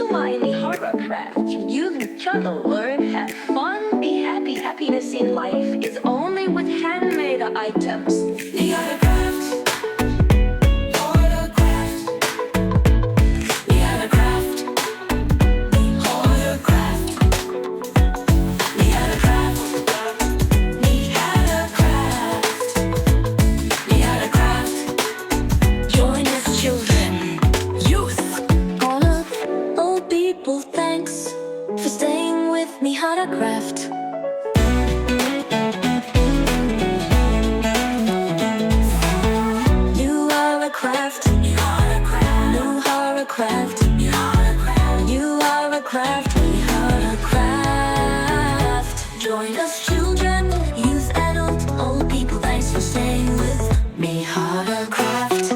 to my horror craft. Use each other, learn, have fun, be happy. Happiness in life is only with handmade items. The other craft. Thanks for staying with me, how to craft. You are a craft. You are a craft. You are a craft. You are a craft. You are a craft. We are a craft. Join us, children, youth, adult, old people. Thanks for staying with me, how to craft.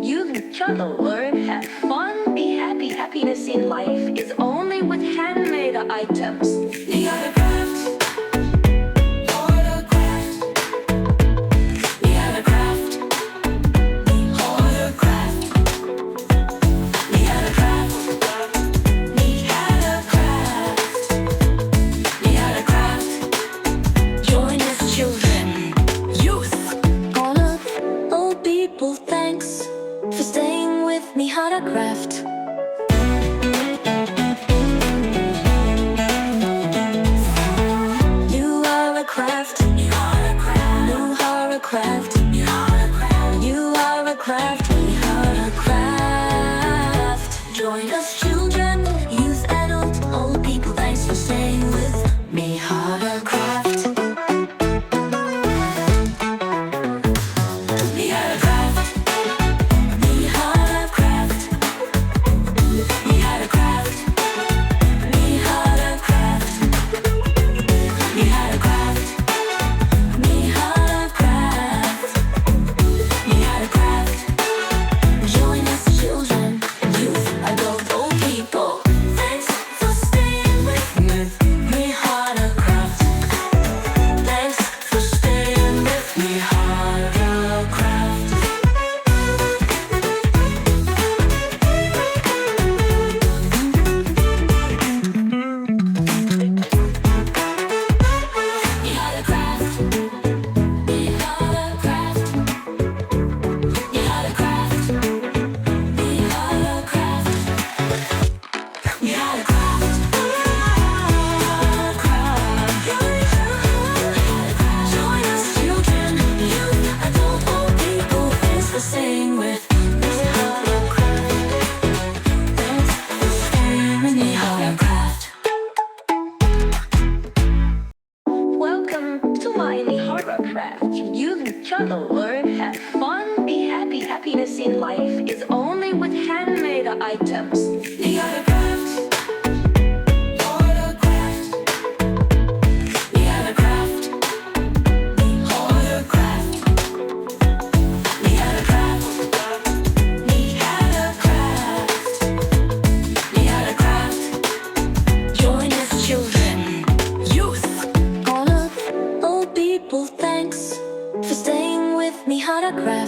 Use each other, learn, have fun, be happy. Happiness in life is only with handmade items. The other craft. Thanks for staying with me, how to craft. You are a craft. You are a craft. You are a craft. You are a craft. You are a craft. We are a craft. Join us, children, youth, adult, old people. Thanks for staying with me, how to craft. Use each other, learn, have fun, be happy. Happiness in life is only with handmade items. The other craft. Thanks for staying with me, how to craft.